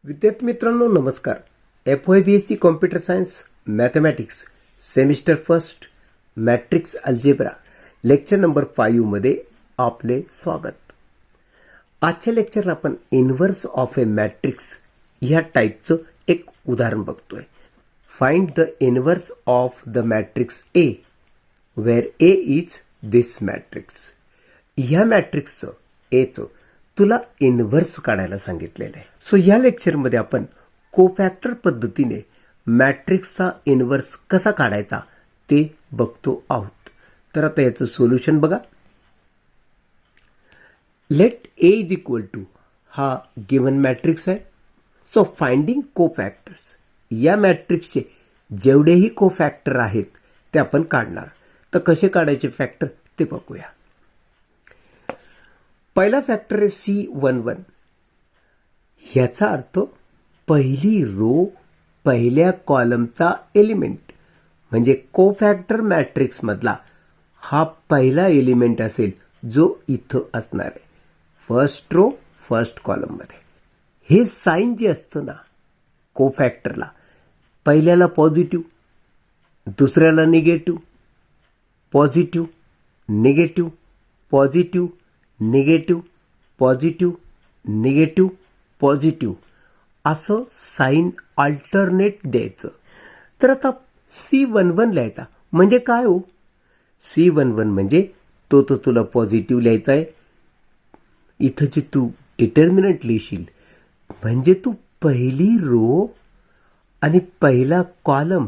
विद्यार्थी मित्रांनो नमस्कार. FYBSc computer science mathematics semester first matrix algebra lecture number 5 मध्ये आपले स्वागत. आजच्या लेक्चरला आपण इन्व्हर्स ऑफ ए मॅट्रिक्स ह्या टाईपचं एक उदाहरण बघतोय. Find the inverse of the matrix A where A is this matrix. ह्या मॅट्रिक्सचं एचं तुला इन्व्हर्स काढायला सांगितलेलं आहे. सो या लेक्चरमध्ये आपण कोफॅक्टर पद्धतीने मॅट्रिक्सचा इन्व्हर्स कसा काढायचा ते बघतो आहोत. तर आता याचं सोल्युशन बघा. Let A is equal to हा गिवन मॅट्रिक्स आहे. सो फाइंडिंग कोफॅक्टर्स, या मॅट्रिक्सचे जेवढेही कोफॅक्टर आहेत ते आपण काढणार. तर कसे काढायचे फॅक्टर ते बघूया. पहिला फॅक्टर आहे C11. ह्याचा अर्थ पहिली रो पहिल्या कॉलमचा एलिमेंट म्हणजे कोफॅक्टर मॅट्रिक्स मधला हा पहिला एलिमेंट असेल जो इथं असणार आहे फर्स्ट रो फर्स्ट कॉलम मध्ये. हे साइन जे असतं ना कोफॅक्टरला, पहिल्याला पॉझिटिव्ह, दुसऱ्याला negative, positive negative, positive negative, positive negative, positive असं साइन अल्टरनेट द्यायचं. तर आता C11 लिहायचा म्हणजे काय हो? C11 म्हणजे तो तुला पॉझिटिव्ह लिहायचा आहे. इथं जे तू डिटर्मिनंट लिहिशील म्हणजे तू पहिली रो आणि पहिला कॉलम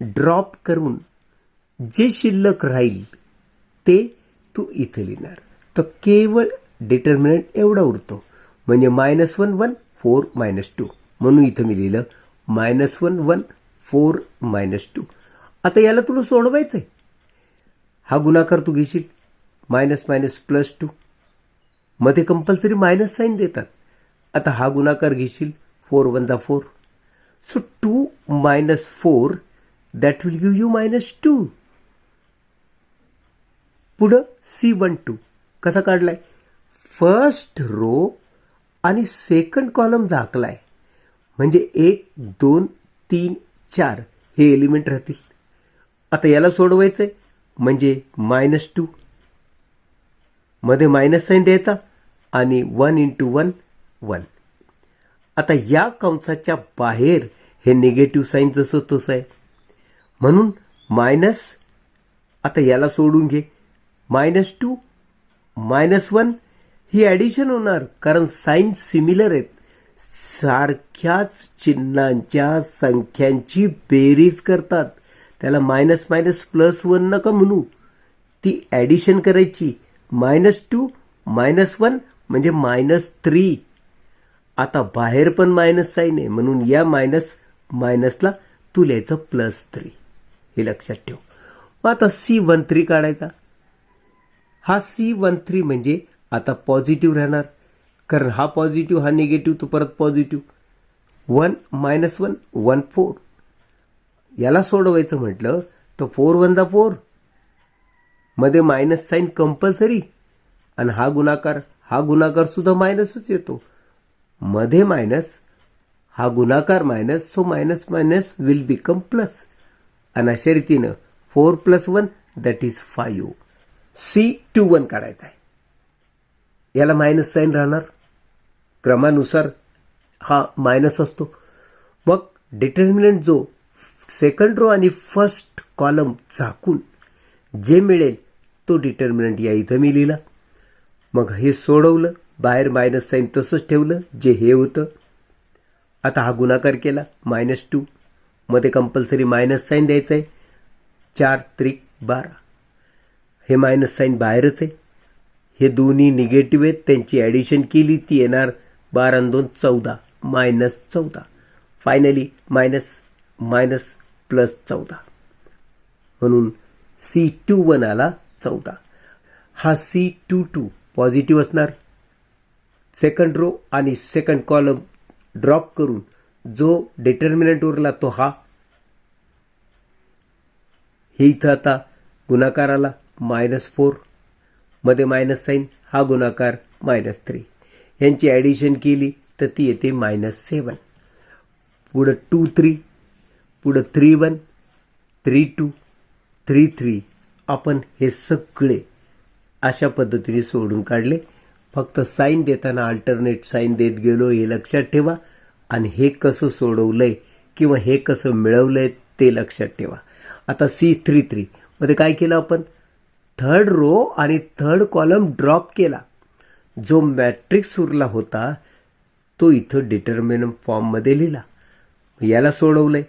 ड्रॉप करून जे शिल्लक राहील ते तू इथे लिहिणार. तर केवळ डिटर्मिनंट एवढा उरतो म्हणजे -1 1 4 -2 म्हणून इथं मी लिहिलं -1 1 4 -2. आता याला तुला सोडवायचं आहे. हा गुणाकार तू घेशील -−+2 मध्ये कंपल्सरी मायनस साईन देतात. आता हा गुणाकार घेशील 4 1 4. So 2 - 4 that will give you -2. पुढं C12 कसा काढलाय? फर्स्ट रो आणि सेकंड कॉलम झाकलाय म्हणजे 1 2 3 4 हे एलिमेंट राहतील. आता याला सोडवायचंय म्हणजे -2 मध्ये मायनस साईन द्यायचा आणि 1 × 1 1. आता या कंसाच्या बाहेर हे निगेटिव्ह साईन जसं तसं आहे म्हणून मायनस. आता याला सोडून घे -2 -1 ही ॲडिशन होणार कारण साईन सिमिलर आहेत. सारख्याच चिन्हांच्या संख्यांची बेरीज करतात. त्याला -+1 नका म्हणू, ती ॲडिशन करायची. -2 -1 म्हणजे -3. आता बाहेर पण मायनस साईन आहे म्हणून या मायनसला तू लिहायचं +3. हे लक्षात ठेव. मग आता C13 काढायचा. हा C13 म्हणजे आता पॉझिटिव्ह राहणार कारण हा पॉझिटिव्ह हा निगेटिव्ह तो परत पॉझिटिव्ह. 1 -1 1 4. याला सोडवायचं म्हटलं तर 4 1 4 मध्ये मायनस साईन कंपल्सरी आणि हा गुणाकार सुद्धा मायनसच येतो. मध्ये मायनस, हा गुणाकार minus, so minus will become plus. आणि अशा रीतीनं 4 + 1 दॅट इज 5. C21 काढायचा आहे. याला मायनस साईन राहणार. क्रमानुसार हा मायनस असतो. मग डिटर्मिनंट जो सेकंड रो आणि फर्स्ट कॉलम झाकून जे मिळेल तो डिटर्मिनंट या इथं मी लिहिला. मग हे सोडवलं, बाहेर मायनस साईन तसंच ठेवलं जे हे होतं. आता हा गुणाकार केला -2 मध्ये कंपल्सरी मायनस साईन द्यायचं आहे. 4 3 12. हे मायनस साईन बाहेरच आहे. हे दोन्ही निगेटिव्ह आहेत, त्यांची ॲडिशन केली ती येणार 12 2 14 -14. फायनली मायनस +14 म्हणून C21 आला 14. हा C22 पॉझिटिव्ह असणार. सेकंड रो आणि सेकंड कॉलम ड्रॉप करून जो डिटर्मिनंट उरला तो हा. हे इथं आता गुणाकार आला -4 मध्ये मायनस साईन, हा गुणाकार -3. यांची ॲडिशन केली तर ती येते -7. पुढं 2 3, पुढं 3 1, 3 2, 3 3. आपण हे सगळे अशा पद्धतीने सोडून काढले. फक्त साईन देताना अल्टरनेट साईन देत गेलो हे लक्षात ठेवा. आणि हे कसं सोडवलंय किंवा हे कसं मिळवलंय ते लक्षात ठेवा. आता C33 मध्ये काय केलं आपण, थर्ड रो आणि थर्ड कॉलम ड्रॉप केला. जो मॅट्रिक्स उरला होता तो इथं डिटर्मिनंट फॉर्ममध्ये लिहिला. याला सोडवलंय.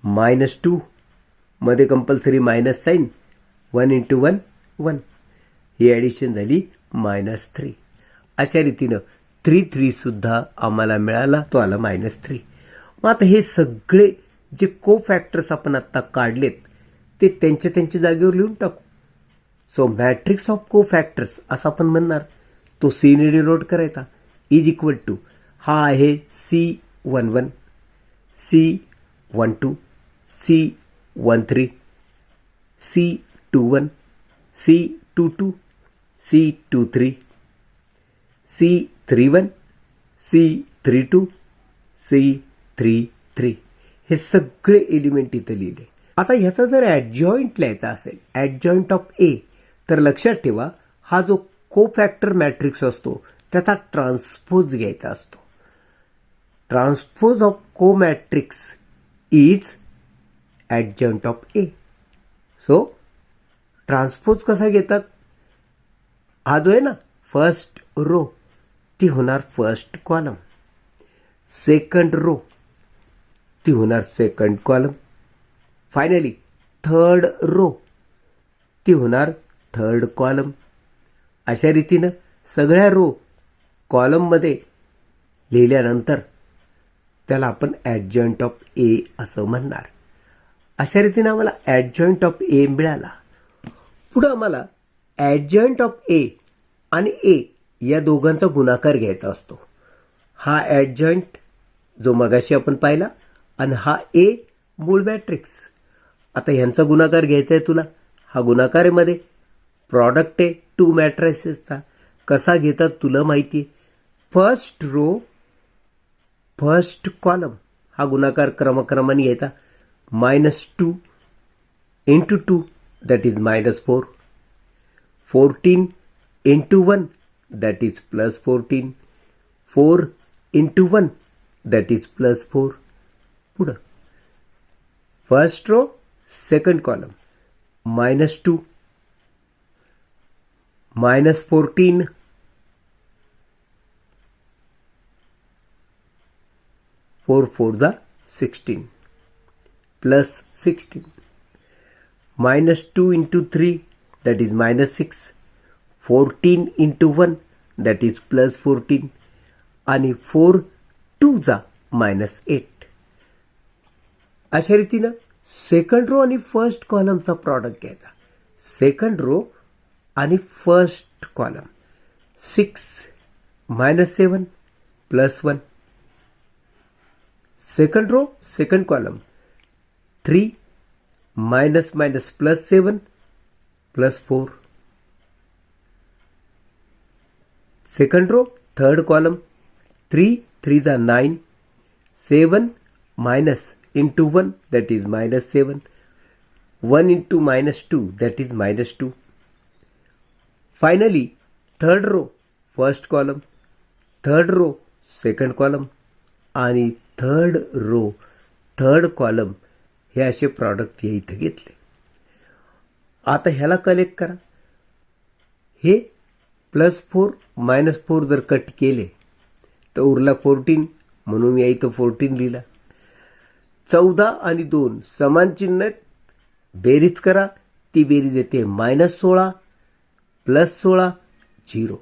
-2 मध्ये कंपल्सरी मायनस साईन, 1 × 1 1. ही ॲडिशन झाली -3. अशा रीतीनं 3 3 सुद्धा आम्हाला मिळाला, तो आला -3. मग आता हे सगळे जे को फॅक्टर्स आपण आत्ता काढलेत ते त्यांच्या जागेवर लिहून टाकू. सो मॅट्रिक्स ऑफ को फॅक्टर्स असं आपण म्हणणार. तो सीने डिनोट करायचा. इज इक्वल टू हा आहे C11, C12, C13, C21, C22, C23, C31, C32, C33. हे सगळे एलिमेंट इथं लिहिले. आता ह्याचा जर ॲडजॉईंट लिहायचा असेल, ॲडजॉईंट ऑफ ए, तर लक्षात ठेवा हा जो को फॅक्टर मॅट्रिक्स असतो त्याचा ट्रान्सपोज घ्यायचा असतो. ट्रान्सपोज ऑफ को matrix is adjoint of A. So transpose कसा घेतात, हा जो आहे ना फर्स्ट रो ती होणार फर्स्ट कॉलम, सेकंड रो ती होणार second column, finally third row ती होणार थर्ड कॉलम. अशा रीतीनं सगळ्या रो कॉलममध्ये लिहिल्यानंतर त्याला आपण ॲडजॉईंट ऑफ ए असं म्हणणार. अशा रीतीनं आम्हाला ॲडजॉईंट ऑफ ए मिळाला. पुढं आम्हाला ॲडजॉईंट ऑफ ए आणि ए या दोघांचा गुणाकार घ्यायचा असतो. हा ॲडजॉईंट जो मगाशी आपण पाहिला आणि हा ए मूळ मॅट्रिक्स. आता ह्यांचा गुणाकार घ्यायचा आहे तुला. हा गुणाकारामध्ये प्रॉडक्ट आहे 2 मॅट्रिसेसचा. कसा घेतात तुला माहिती आहे. फर्स्ट रो फर्स्ट कॉलम हा गुणाकार क्रमक्रमाने घ्यायचा. -2 × 2 that is -4, 14 × 1 that is +14, 4 × 1 that is +4. पुढं first row second column -2, -14, 4 4 16, +16, -2 × 3 that is -6, 14 × 1 that is +14 आणि 4 2 -8. अशा रीतीनं सेकंड रो आणि फर्स्ट कॉलमचा प्रॉडक्ट घ्यायचा. सेकंड रो आणि first column 6 -7 +1. Second row second column 3 -7 +4. Second row third column 3 3 9, 7 × 1 that is -7, 1 × -2 that is -2. Finally third row first column, third row second column आणि third row third column हे असे product हे इथं घेतले. आता ह्याला कलेक्ट करा. हे +4 -4 जर कट केले तर उरला 14, म्हणून या इथं 14 लिहिला. 14 आणि 2 समान चिन्ह, बेरीज करा. ती बेरीज येते -16 +16 0.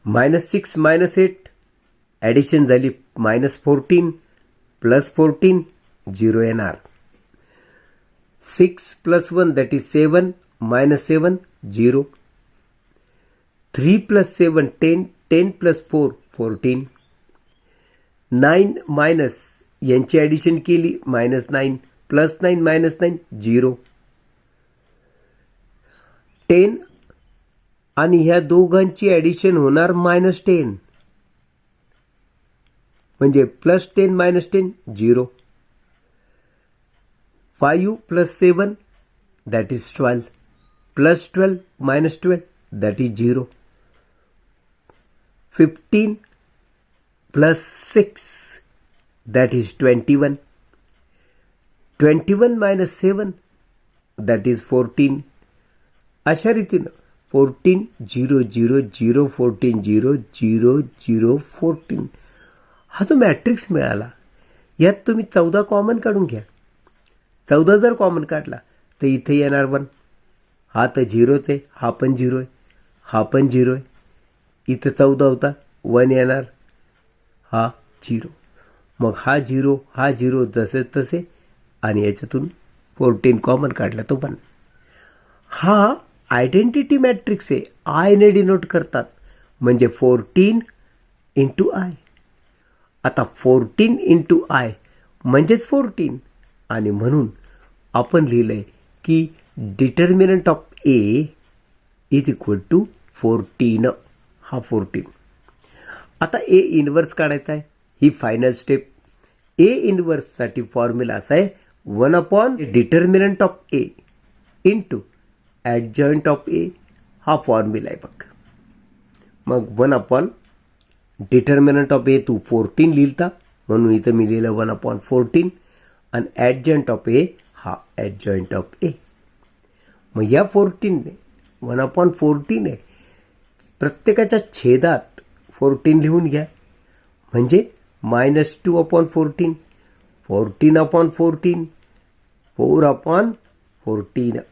-6 -8 ॲडिशन झाली -14 +14 0 येणार. 6 + 1 दॅट इज 7 -7 0. 3 + 7 10, 10 + 4 14. 9 यांची ॲडिशन केली -9 +9 -9 0. 10 आणि ह्या दोघांची ॲडिशन होणार -10. म्हणजे +10 - 10 0. 5 + 7 that is 12. +12 - 12 that is 0. 15 + 6 that is 21. 21 - 7 that is 14. अशा रीतीनं 14 0 0 0 14 0 0 0 14 हा जो मॅट्रिक्स मिळाला यात तुम्ही 14 कॉमन काढून घ्या. 14 जर कॉमन काढला तर इथे येणार 1. हा तर 0च आहे, हा पण 0 आहे, हा पण 0 आहे. इथं 14 होता, 1 येणार, हा 0. मग हा 0 हा 0 जसे तसे आणि याच्यातून 14 कॉमन काढला तो 1. हा आयडेंटिटी मॅट्रिक्स आहे, आयने डिनोट करतात म्हणजे 14 × I. आता 14 × I म्हणजेच 14 आणि म्हणून आपण लिहिलंय की determinant of A is equal to 14. हा 14. आता A इनवर्स काढायचा आहे, ही फायनल स्टेप. A इनवर्ससाठी फॉर्म्युला असा आहे 1 determinant of A into adjoint of A. हा फॉर्म्युला आहे बघ. मग 1 डिटर्मिनंट ऑफ A तू 14 लिहिलता म्हणून इथं मी लिहिलं 1/14 आणि ॲडजॉइंट ऑफ A हा ॲडजॉइंट ऑफ A. मग या 14ने 1/14 आहे प्रत्येकाच्या छेदात 14 लिहून घ्या म्हणजे -2/14 14/14 4/14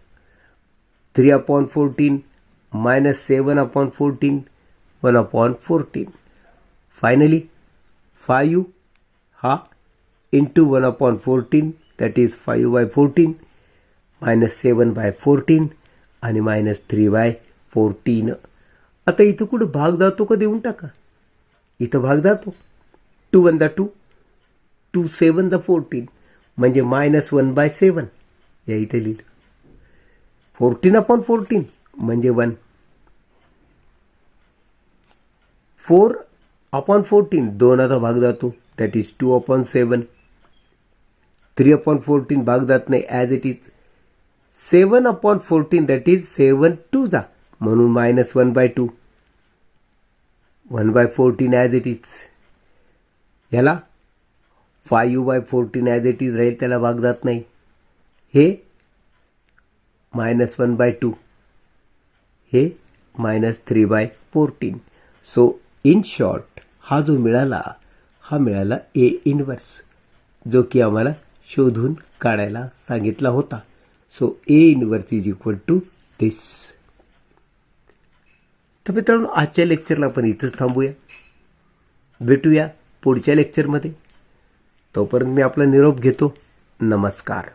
3/14 -7/14 1/14. फायनली 5 हा इंटू 1/14 दॅट इज 5/14 -7/14 आणि -3/14. आता इथं कुठं भाग जातो का देऊन टाका. इथं भाग जातो. 2 × 2 2 7 14 म्हणजे -1/7 या इथे लिहिलं. 14/14 म्हणजे 1. 4/14 2चा भाग जातो दॅट इज 2/7. 3/14 भाग जात नाही as it is. 7/14 that is 7 2 जा म्हणून -1/2. 1/14 ॲज इट इज. याला 5/14 ॲज इट इज राहील, त्याला भाग जात नाही. हे -1/2 हे -3/14. सो इन शॉर्ट हा जो मिळाला हा मिळाला A इनवर्स जो की आम्हाला शोधून काढायला सांगितला होता. So A inverse is equal to this. तर मित्रांनो आजच्या लेक्चरला आपण इथंच थांबूया. भेटूया पुढच्या लेक्चरमध्ये. तोपर्यंत मी आपला निरोप घेतो. नमस्कार.